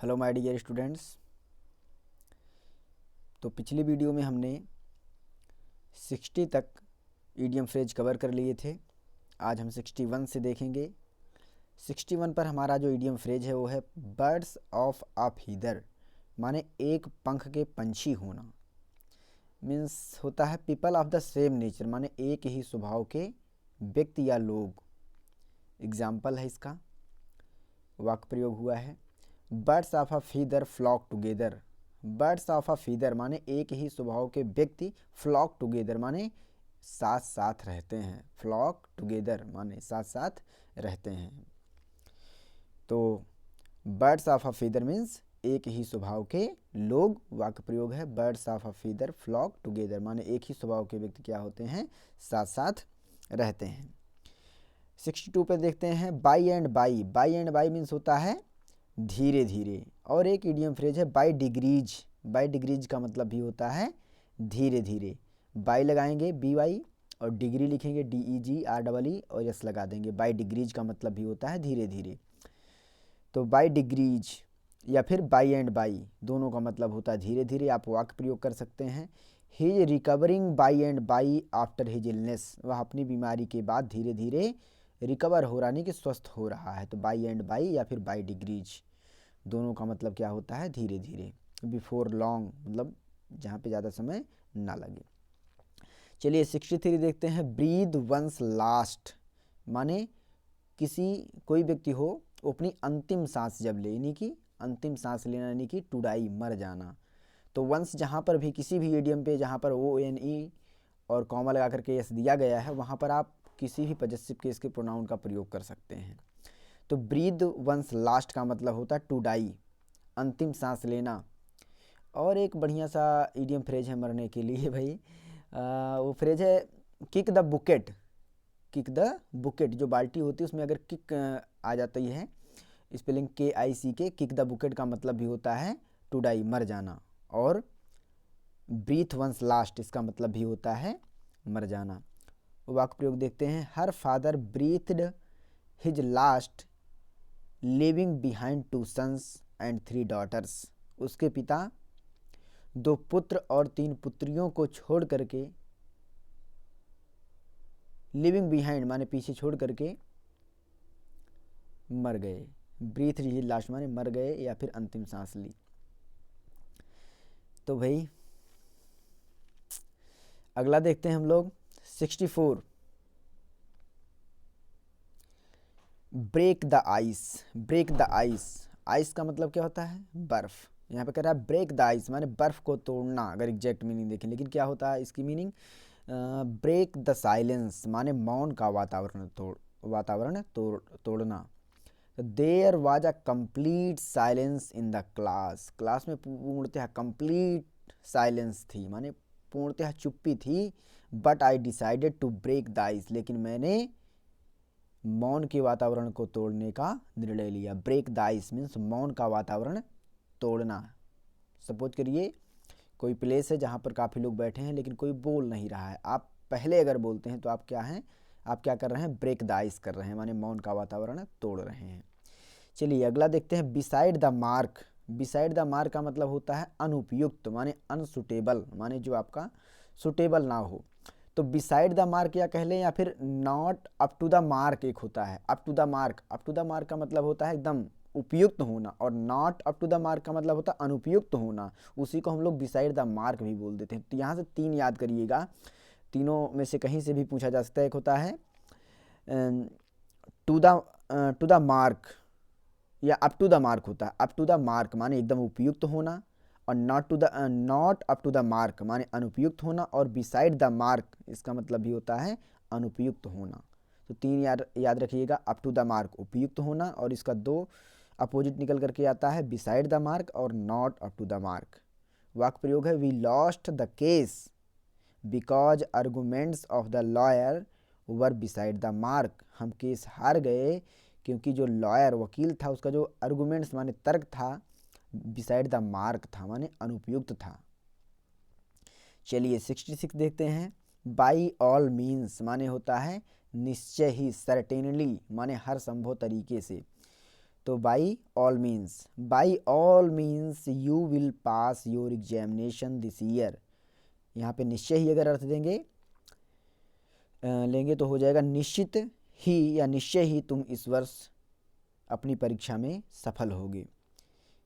Hello my dear students. तो पिछली video में हमने 60 तक ईडियम फ्रेज कवर कर लिए थे। आज हम 61 से देखेंगे। 61 पर हमारा जो ईडियम फ्रेज है वो है बर्ड्स ऑफ अ फीदर, माने एक पंख के पंछी होना। मीन्स होता है people of the same nature, माने एक ही स्वभाव के व्यक्ति या लोग। एग्जाम्पल है इसका, वाक्य प्रयोग हुआ है birds of a feather flock together. Birds of a feather माने एक ही स्वभाव के व्यक्ति, फ्लॉक टुगेदर माने साथ साथ रहते हैं। फ्लॉक टुगेदर माने साथ साथ रहते हैं। तो birds of a feather means एक ही स्वभाव के लोग। वाक्य प्रयोग है birds of a feather flock together माने एक ही स्वभाव के व्यक्ति क्या होते हैं, साथ साथ रहते हैं। 62 पे देखते हैं by and by. By and by means होता है धीरे धीरे, और एक इडियम फ्रेज है बाई डिग्रीज। बाई डिग्रीज का मतलब भी होता है धीरे धीरे। बाई लगाएंगे बी वाई और डिग्री लिखेंगे D E G R double E और एस लगा देंगे। बाई डिग्रीज का मतलब भी होता है धीरे धीरे। तो बाई डिग्रीज या फिर बाई एंड बाई दोनों का मतलब होता है धीरे धीरे। आप वाक्य प्रयोग कर सकते हैं he is recovering by and by after his illness. वह अपनी बीमारी के बाद धीरे धीरे रिकवर हो रहा, नहीं कि स्वस्थ हो रहा है। तो बाई एंड बाई या फिर बाई डिग्रीज दोनों का मतलब क्या होता है, धीरे धीरे। बिफोर लॉन्ग मतलब जहाँ पे ज़्यादा समय ना लगे। चलिए 63 देखते हैं ब्रीद वंस लास्ट, माने कोई व्यक्ति हो वो अपनी अंतिम सांस जब ले, यानी कि अंतिम सांस लेना, यानी कि टू डाई मर जाना। तो वंस जहाँ पर भी किसी भी इडियम पे जहाँ पर ओ एन ई और कॉमा लगा करके एस दिया गया है वहाँ पर आप किसी भी पजेसिव केस के प्रोनाउन का प्रयोग कर सकते हैं। तो ब्रीद वंस लास्ट का मतलब होता है टू डाई, अंतिम सांस लेना। और एक बढ़िया सा इडियम फ्रेज है मरने के लिए भाई, वो फ्रेज है kick the bouquet. Kick the bouquet, जो बाल्टी होती है उसमें अगर किक आ जाती है, स्पेलिंग KIC के, किक द बुकेट का मतलब भी होता है टू डाई मर जाना। और ब्रीथ वंस लास्ट इसका मतलब भी होता है मर जाना। वाक्य प्रयोग देखते हैं her father ब्रीथड his last living behind 2 sons and 3 daughters. उसके पिता 2 पुत्र और 3 पुत्रियों को छोड़ करके, लिविंग बिहाइंड माने पीछे छोड़ करके मर गए। ब्रीथ ही लास्ट माने मर गए या फिर अंतिम सांस ली। तो भाई अगला देखते हैं हम लोग 64 break the ice. Break the ice, ice का मतलब क्या होता है, बर्फ। यहाँ पे कह रहा है ब्रेक द आइस माने बर्फ को तोड़ना, अगर एग्जैक्ट मीनिंग देखें। लेकिन क्या होता है इसकी मीनिंग, ब्रेक द साइलेंस माने मौन का वातावरण तोड़ना। There was a complete silence in the class. Class में पूर्णतः कंप्लीट साइलेंस थी, माने पूर्णतः चुप्पी थी। But I decided to break the ice, लेकिन मैंने मौन के वातावरण को तोड़ने का निर्णय लिया। ब्रेक द आइस मीन्स मौन का वातावरण तोड़ना। सपोज करिए कोई प्लेस है जहाँ पर काफ़ी लोग बैठे हैं लेकिन कोई बोल नहीं रहा है। आप पहले अगर बोलते हैं तो आप क्या हैं, आप क्या कर रहे हैं, ब्रेक द आइस कर रहे हैं, माने मौन का वातावरण तोड़ रहे हैं। चलिए अगला देखते हैं beside the mark. Beside the mark का मतलब होता है अनुपयुक्त, माने अनसुटेबल, माने जो आपका सुटेबल ना हो। तो बिसाइड द मार्क या कह लें, या फिर not up to the mark एक होता है। Up to the mark, up to the mark का मतलब होता है एकदम उपयुक्त होना, और not up to the mark का मतलब होता है अनुपयुक्त होना। उसी को हम लोग बिसाइड द मार्क भी बोल देते हैं। तो यहाँ से 3 याद करिएगा, तीनों में से कहीं से भी पूछा जा सकता है। एक होता है टू द मार्क या अप टू द मार्क होता है। अप टू द मार्क माने एकदम उपयुक्त होना, और not up to the mark माने अनुपयुक्त होना, और बिसाइड द मार्क इसका मतलब भी होता है अनुपयुक्त होना। तो 3 याद रखिएगा, अप टू द मार्क उपयुक्त होना, और इसका 2 अपोजिट निकल करके आता है बिसाइड द मार्क और not up to the mark. वाक्य प्रयोग है we lost the case because arguments of the lawyer were beside the mark. हम केस हार गए क्योंकि जो लॉयर वकील था उसका जो आर्गूमेंट्स माने तर्क था बिसाइड द मार्क था, माने अनुपयुक्त था। चलिए 66 देखते हैं बाई ऑल मीन्स माने होता है निश्चय ही, सर्टेनली माने हर संभव तरीके से। तो by all means you will pass your examination this year. यहाँ पे निश्चय ही अगर अर्थ लेंगे तो हो जाएगा निश्चित ही या निश्चय ही तुम इस वर्ष अपनी परीक्षा में सफल होगे।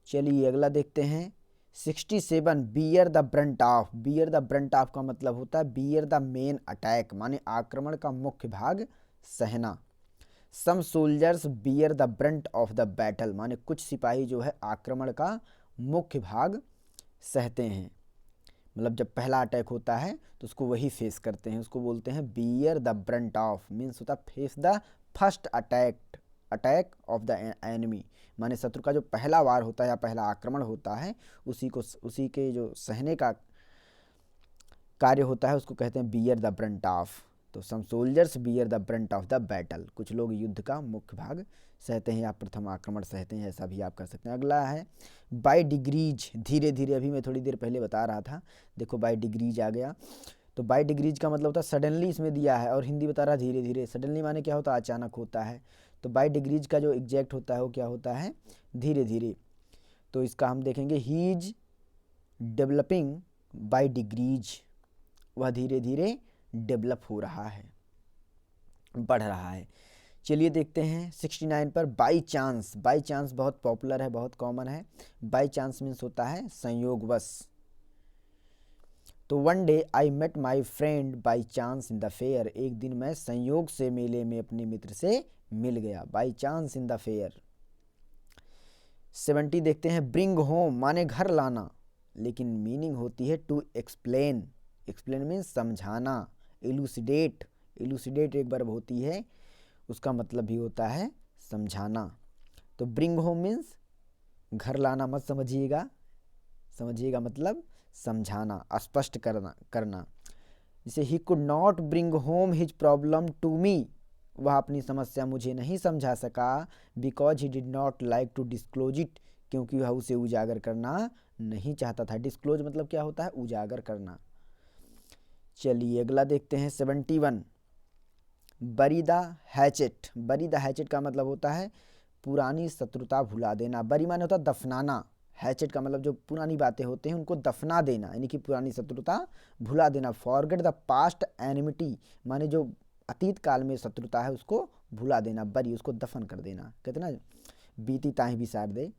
चलिए अगला देखते हैं 67 beer the brunt of. Beer the brunt of का मतलब होता है बियर द मेन अटैक, माने आक्रमण का मुख्य भाग सहना। Some soldiers bear the brunt of the battle, माने कुछ सिपाही जो है आक्रमण का मुख्य भाग सहते हैं। मतलब जब पहला अटैक होता है तो उसको वही फेस करते हैं, उसको बोलते हैं beer the brunt of. Means होता है face the first attack of the enemy, माने शत्रु का जो पहला वार होता है या पहला आक्रमण होता है उसी के जो सहने का कार्य होता है उसको कहते हैं बियर द ब्रंट ऑफ। तो some soldiers bear the brunt of the battle, कुछ लोग युद्ध का मुख्य भाग सहते हैं या प्रथम आक्रमण सहते हैं, ऐसा भी आप कर सकते हैं। अगला है बाय डिग्रीज, धीरे धीरे। अभी मैं थोड़ी देर पहले बता रहा था, देखो बाय डिग्रीज आ गया। तो बाय डिग्रीज का मतलब होता है सडनली इसमें दिया है, और हिंदी बता रहा धीरे धीरे। सडनली माने क्या होता है, अचानक होता है। तो बाय डिग्रीज का जो एग्जैक्ट होता है वो क्या होता है, धीरे धीरे। तो इसका हम देखेंगे he is developing by degrees, वह धीरे धीरे डेवलप हो रहा है, बढ़ रहा है। चलिए देखते हैं 69 पर बाई चांस। बाई चांस बहुत पॉपुलर है, बहुत कॉमन है। बाई चांस मीन्स होता है संयोगवश। तो one day I met my friend by chance in the fair, एक दिन मैं संयोग से मेले में अपने मित्र से मिल गया, by chance in the fair. 70 देखते हैं ब्रिंग होम माने घर लाना, लेकिन मीनिंग होती है टू एक्सप्लेन। एक्सप्लेन मीन्स समझाना। इलूसिडेट एक वर्ब होती है, उसका मतलब भी होता है समझाना। तो ब्रिंग होम मीन्स घर लाना मत समझिएगा, समझिएगा मतलब समझाना, स्पष्ट करना। जैसे he could not bring home his problem to me, वह अपनी समस्या मुझे नहीं समझा सका। Because he did not like to disclose it, क्योंकि वह उसे उजागर करना नहीं चाहता था। डिस्क्लोज मतलब क्या होता है, उजागर करना। चलिए अगला देखते हैं 71 बरी द हैचेट। बरी द हैचेट का मतलब होता है पुरानी शत्रुता भुला देना। बरी माने होता है दफनाना, हैचेट का मतलब जो पुरानी बातें होते हैं उनको दफना देना, यानी कि पुरानी शत्रुता भुला देना। फॉरगेट द पास्ट एनिमिटी माने जो अतीत काल में शत्रुता है उसको भुला देना। बरी उसको दफन कर देना, कहते ना बीती ताही बिसार दे,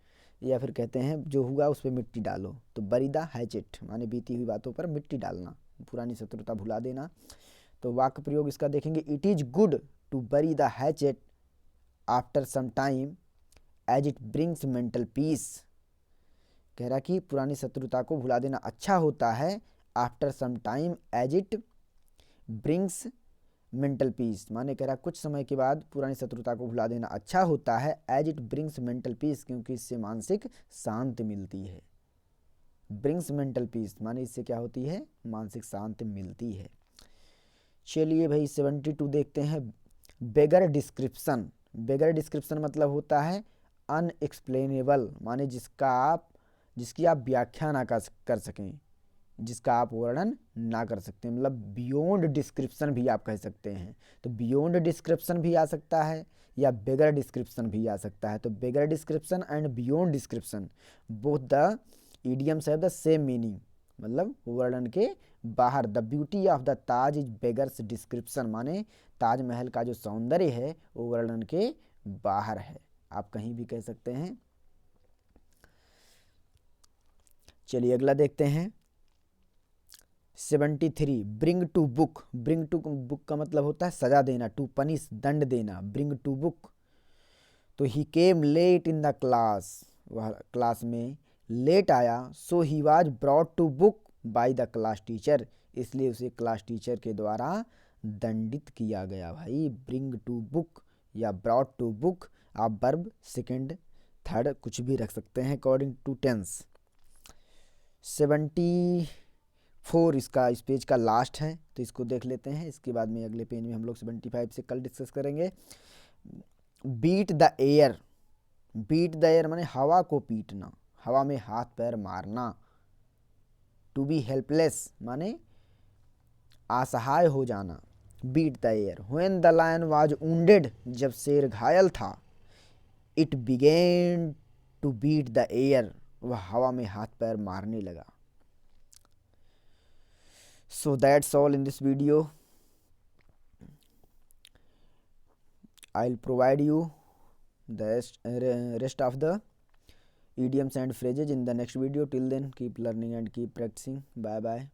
या फिर कहते हैं जो हुआ उस पर मिट्टी डालो। तो बरी द हैचेट माने बीती हुई बातों पर मिट्टी डालना, पुरानी शत्रुता भुला देना। तो वाक्य प्रयोग इसका देखेंगे it is good to bury the hatchet after some time as it brings mental peace. कह रहा कि पुरानी शत्रुता को भुला देना अच्छा होता है, after some time as it brings mental peace माने कह रहा कुछ समय के बाद पुरानी शत्रुता को भुला देना अच्छा होता है, as it brings mental peace क्योंकि इससे मानसिक शांति मिलती है। ब्रिंग्स मेंटल पीस माने इससे क्या होती है, मानसिक शांति मिलती है। चलिए भाई 72 देखते हैं बेगर डिस्क्रिप्शन। बेगर डिस्क्रिप्शन मतलब होता है अनएक्सप्लेनेबल, माने जिसकी आप व्याख्या ना कर सकें, जिसका आप वर्णन ना कर सकते, मतलब बियॉन्ड डिस्क्रिप्शन भी आप कह सकते हैं। तो बियॉन्ड डिस्क्रिप्शन भी आ सकता है या बेगर डिस्क्रिप्शन भी आ सकता है। तो beggar description and beyond description both the idioms have the same meaning, मतलब वर्णन के बाहर। The beauty of the Taj is beggars description माने ताजमहल का जो सौंदर्य है वो वर्णन के बाहर है, आप कहीं भी कह सकते हैं। चलिए अगला देखते हैं 73 bring to book. Bring to book का मतलब होता है सजा देना, टू पनिश दंड देना, ब्रिंग टू बुक। तो he came late in the class, वह क्लास में लेट आया। So he was brought to book by the class teacher, इसलिए उसे क्लास टीचर के द्वारा दंडित किया गया। भाई ब्रिंग टू बुक या ब्रॉट टू बुक, आप वर्ब सेकंड थर्ड कुछ भी रख सकते हैं अकॉर्डिंग टू टेंस। 74 इसका इस पेज का लास्ट है, तो इसको देख लेते हैं। इसके बाद में अगले पेज में हम लोग 75 से कल डिस्कस करेंगे। Beat the air. Beat the air माने हवा को पीटना, हवा में हाथ पैर मारना। टू बी हेल्पलेस माने असहाय हो जाना। Beat the air. When the lion was wounded, जब शेर घायल था। It began to beat the air, वह हवा में हाथ पैर मारने लगा। So that's all in this video. I'll provide you the rest of the idioms and phrases in the next video. Till then, keep learning and keep practicing. Bye bye.